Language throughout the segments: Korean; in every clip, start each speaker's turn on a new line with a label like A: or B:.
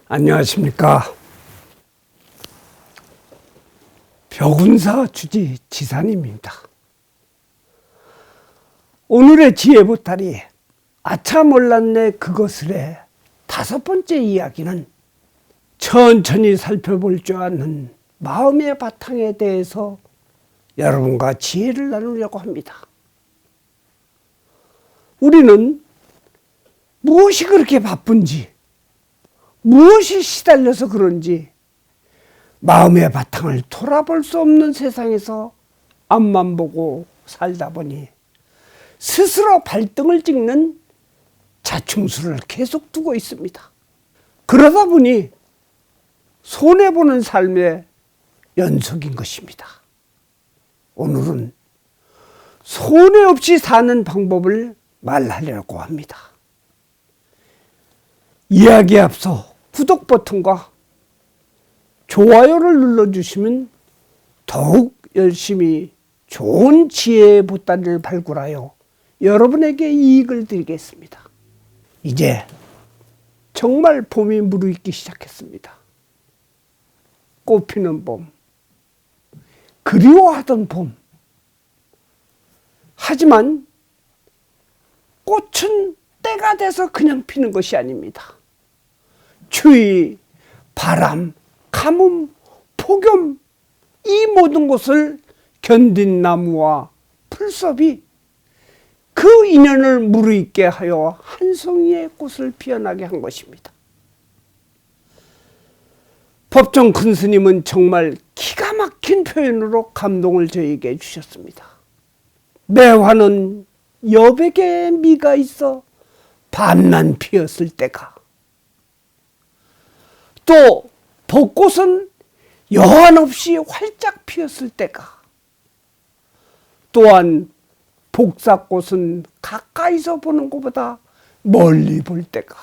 A: 안녕하십니까. 벽운사 주지 지산입니다. 오늘의 지혜보따리 아차 몰랐네 그것을의 5번째 이야기는 천천히 살펴볼 줄 아는 마음의 바탕에 대해서 여러분과 지혜를 나누려고 합니다. 우리는 무엇이 그렇게 바쁜지, 무엇이 시달려서 그런지 마음의 바탕을 돌아볼 수 없는 세상에서 앞만 보고 살다 보니 스스로 발등을 찍는 자충수를 계속 두고 있습니다. 그러다 보니 손해보는 삶의 연속인 것입니다. 오늘은 손해 없이 사는 방법을 말하려고 합니다. 이야기에 앞서 구독 버튼과 좋아요를 눌러주시면 더욱 열심히 좋은 지혜의 보따리를 발굴하여 여러분에게 이익을 드리겠습니다. 이제 정말 봄이 무르익기 시작했습니다. 꽃피는 봄, 그리워하던 봄. 하지만 꽃은 때가 돼서 그냥 피는 것이 아닙니다. 추위, 바람, 가뭄, 폭염, 이 모든 것을 견딘 나무와 풀섭이 그 인연을 무르익게 하여 한 송이의 꽃을 피어나게 한 것입니다. 법정 큰 스님은 정말 기가 막힌 표현으로 감동을 저에게 주셨습니다. 매화는 여백의 미가 있어 밤난 피었을 때가, 또 벚꽃은 여한 없이 활짝 피었을 때가, 또한 복사꽃은 가까이서 보는 것보다 멀리 볼 때가,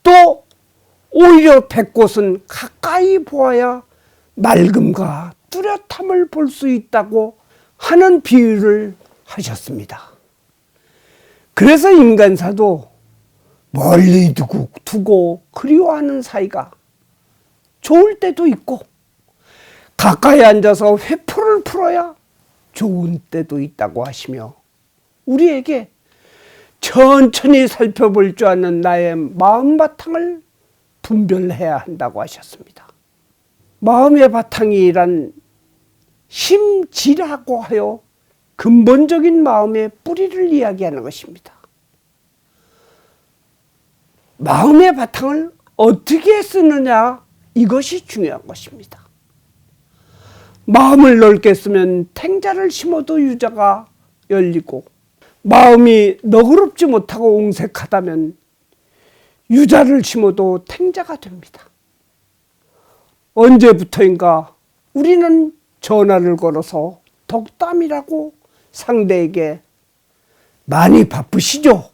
A: 또 오히려 백꽃은 가까이 보아야 맑음과 뚜렷함을 볼 수 있다고 하는 비유를 하셨습니다. 그래서 인간사도 멀리 두고 그리워하는 사이가 좋을 때도 있고, 가까이 앉아서 회포를 풀어야 좋은 때도 있다고 하시며, 우리에게 천천히 살펴볼 줄 아는 나의 마음 바탕을 분별해야 한다고 하셨습니다. 마음의 바탕이란 심지라고 하여 근본적인 마음의 뿌리를 이야기하는 것입니다. 마음의 바탕을 어떻게 쓰느냐, 이것이 중요한 것입니다. 마음을 넓게 쓰면 탱자를 심어도 유자가 열리고, 마음이 너그럽지 못하고 옹색하다면 유자를 심어도 탱자가 됩니다. 언제부터인가 우리는 전화를 걸어서 덕담이라고 상대에게 많이 바쁘시죠?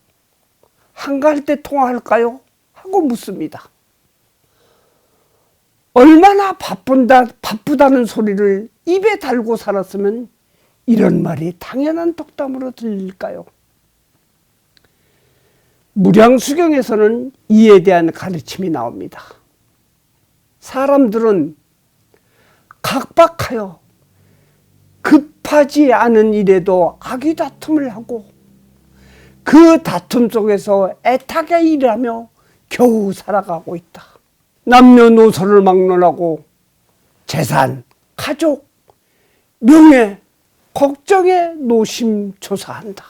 A: 한가할 때 통화할까요? 하고 묻습니다. 얼마나 바쁘다는 소리를 입에 달고 살았으면 이런 말이 당연한 덕담으로 들릴까요? 무량수경에서는 이에 대한 가르침이 나옵니다. 사람들은 각박하여 급하지 않은 일에도 아귀다툼을 하고, 그 다툼 속에서 애타게 일하며 겨우 살아가고 있다. 남녀노소를 막론하고 재산, 가족, 명예, 걱정에 노심초사한다.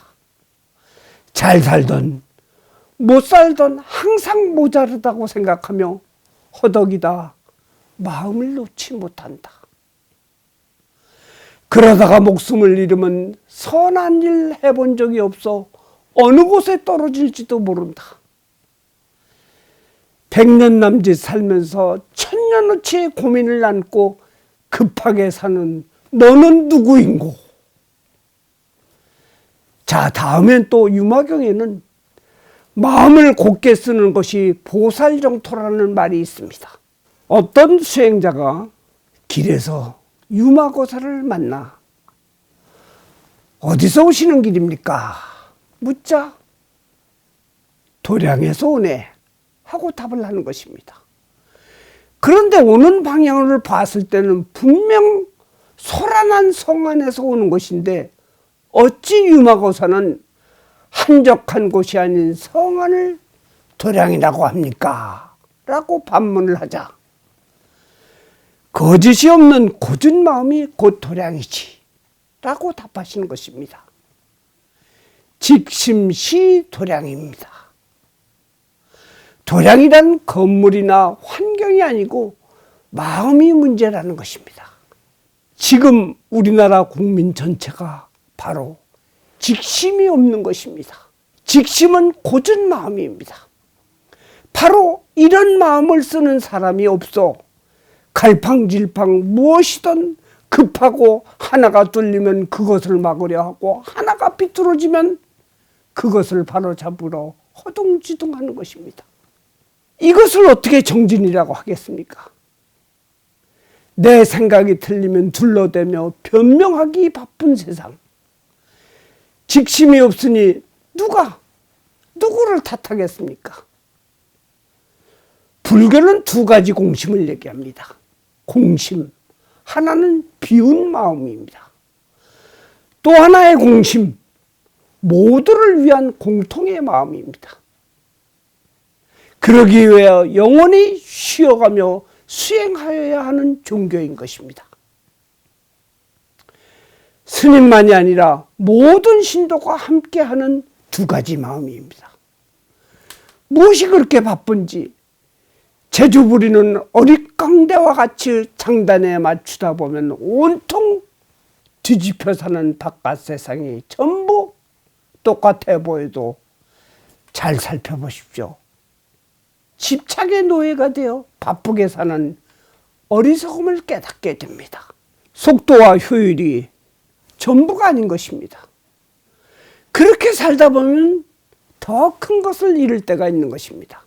A: 잘 살던 못 살던 항상 모자르다고 생각하며 허덕이다 마음을 놓지 못한다. 그러다가 목숨을 잃으면 선한 일 해본 적이 없어 어느 곳에 떨어질지도 모른다. 100년 남짓 살면서 천년어치의 고민을 안고 급하게 사는 너는 누구인고? 자, 다음엔 또 유마경에는 마음을 곧게 쓰는 것이 보살정토라는 말이 있습니다. 어떤 수행자가 길에서 유마고사를 만나 어디서 오시는 길입니까? 묻자 도량에서 오네 하고 답을 하는 것입니다. 그런데 오는 방향을 봤을 때는 분명 소란한 성 안에서 오는 것인데 어찌 유마고사는 한적한 곳이 아닌 성 안을 도량이라고 합니까? 라고 반문을 하자 거짓이 없는 고든 마음이 곧 도량이지 라고 답하시는 것입니다. 직심시 도량입니다. 도량이란 건물이나 환경이 아니고 마음이 문제라는 것입니다. 지금 우리나라 국민 전체가 바로 직심이 없는 것입니다. 직심은 고든 마음입니다. 바로 이런 마음을 쓰는 사람이 없어 갈팡질팡 무엇이든 급하고 하나가 뚫리면 그것을 막으려 하고 하나가 비뚤어지면 그것을 바로잡으러 허둥지둥하는 것입니다. 이것을 어떻게 정진이라고 하겠습니까? 내 생각이 틀리면 둘러대며 변명하기 바쁜 세상. 직심이 없으니 누구를 탓하겠습니까? 불교는 두 가지 공심을 얘기합니다. 공심, 하나는 비운 마음입니다. 또 하나의 공심, 모두를 위한 공통의 마음입니다. 그러기 위해 영원히 쉬어가며 수행하여야 하는 종교인 것입니다. 스님만이 아니라 모든 신도가 함께하는 두 가지 마음입니다. 무엇이 그렇게 바쁜지 제주 부리는 어릿광대와 같이 장단에 맞추다 보면 온통 뒤집혀 사는 바깥 세상이 전부 똑같아 보여도 잘 살펴보십시오. 집착의 노예가 되어 바쁘게 사는 어리석음을 깨닫게 됩니다. 속도와 효율이 전부가 아닌 것입니다. 그렇게 살다 보면 더 큰 것을 잃을 때가 있는 것입니다.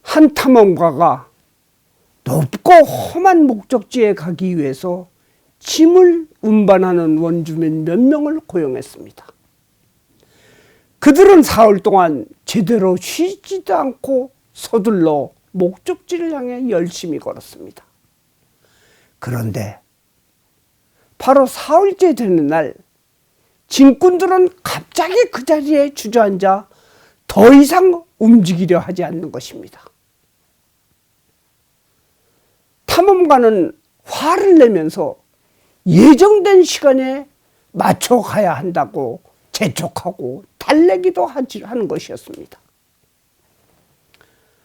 A: 한 탐험가가 높고 험한 목적지에 가기 위해서 짐을 운반하는 원주민 몇 명을 고용했습니다. 그들은 사흘 동안 제대로 쉬지도 않고 서둘러 목적지를 향해 열심히 걸었습니다. 그런데 바로 사흘째 되는 날 짐꾼들은 갑자기 그 자리에 주저앉아 더 이상 움직이려 하지 않는 것입니다. 탐험가는 화를 내면서 예정된 시간에 맞춰 가야 한다고 재촉하고 달래기도 하는 것이었습니다.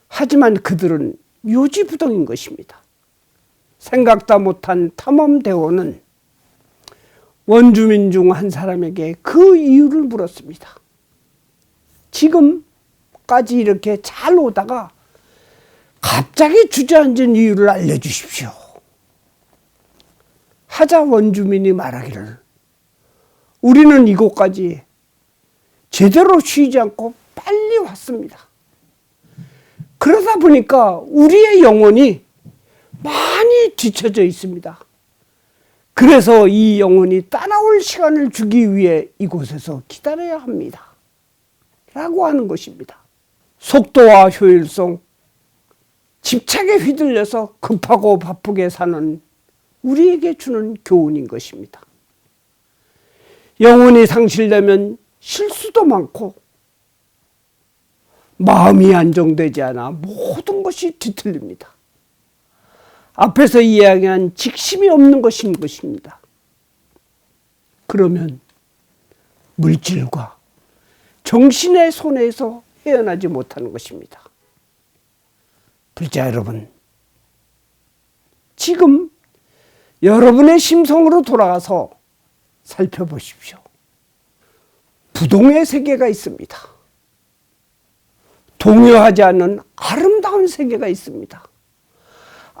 A: 하지만 그들은 요지부동인 것입니다. 생각도 못한 탐험대원은 원주민 중 한 사람에게 그 이유를 물었습니다. 지금까지 이렇게 잘 오다가 갑자기 주저앉은 이유를 알려주십시오. 하자 원주민이 말하기를 우리는 이곳까지 제대로 쉬지 않고 빨리 왔습니다. 그러다 보니까 우리의 영혼이 많이 뒤처져 있습니다. 그래서 이 영혼이 따라올 시간을 주기 위해 이곳에서 기다려야 합니다. 라고 하는 것입니다. 속도와 효율성, 집착에 휘둘려서 급하고 바쁘게 사는 우리에게 주는 교훈인 것입니다. 영혼이 상실되면 실수도 많고 마음이 안정되지 않아 모든 것이 뒤틀립니다. 앞에서 이야기한 직심이 없는 것입니다. 그러면 물질과 정신의 손에서 헤어나지 못하는 것입니다. 불자 여러분, 지금 여러분의 심성으로 돌아가서 살펴보십시오. 부동의 세계가 있습니다. 동요하지 않는 아름다운 세계가 있습니다.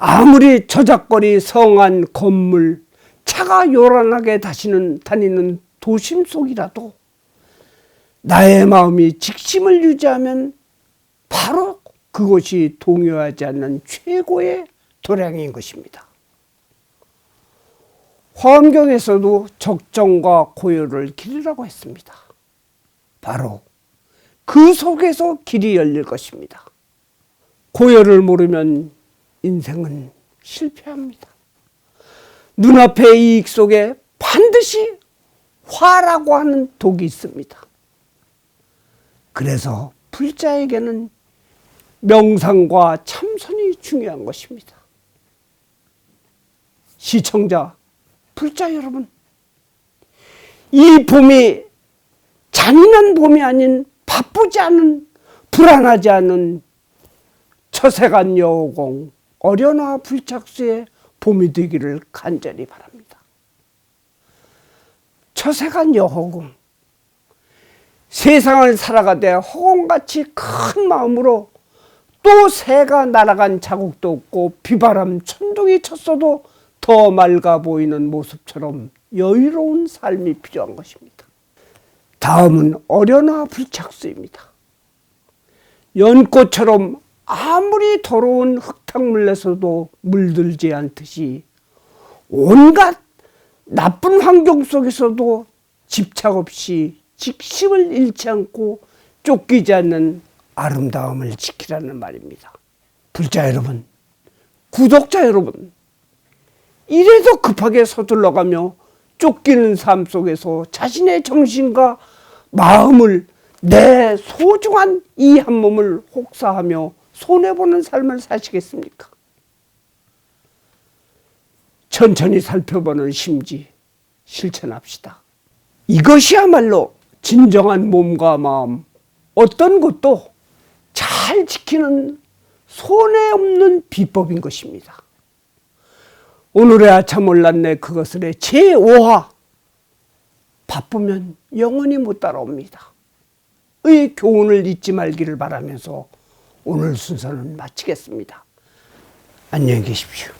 A: 아무리 저작거리 성한 건물, 차가 요란하게 다니는 도심 속이라도 나의 마음이 직심을 유지하면 바로 그것이 동요하지 않는 최고의 도량인 것입니다. 화엄경에서도 적정과 고요를 기르라고 했습니다. 바로 그 속에서 길이 열릴 것입니다. 고열을 모르면 인생은 실패합니다. 눈앞의 이익 속에 반드시 화라고 하는 독이 있습니다. 그래서 불자에게는 명상과 참선이 중요한 것입니다. 시청자, 불자 여러분, 이 봄이 잔인한 봄이 아닌 바쁘지 않은, 불안하지 않은 처세간 여호공 어련화 불착수의 봄이 되기를 간절히 바랍니다. 처세간 여호공, 세상을 살아가되 허공같이 큰 마음으로 또 새가 날아간 자국도 없고 비바람 천둥이 쳤어도 더 맑아 보이는 모습처럼 여유로운 삶이 필요한 것입니다. 다음은 어련화 불착수입니다. 연꽃처럼 아무리 더러운 흙탕물에서도 물들지 않듯이 온갖 나쁜 환경 속에서도 집착 없이 직심을 잃지 않고 쫓기지 않는 아름다움을 지키라는 말입니다. 불자 여러분, 구독자 여러분, 이래서 급하게 서둘러가며 쫓기는 삶 속에서 자신의 정신과 마음을, 내 소중한 이 한 몸을 혹사하며 손해보는 삶을 사시겠습니까? 천천히 살펴보는 심지 실천합시다. 이것이야말로 진정한 몸과 마음, 어떤 것도 잘 지키는 손해 없는 비법인 것입니다. 오늘의 아차 몰랐네 그것을의 제5화, 바쁘면 영원히 못 따라옵니다. 의 교훈을 잊지 말기를 바라면서 오늘 순서는 마치겠습니다. 안녕히 계십시오.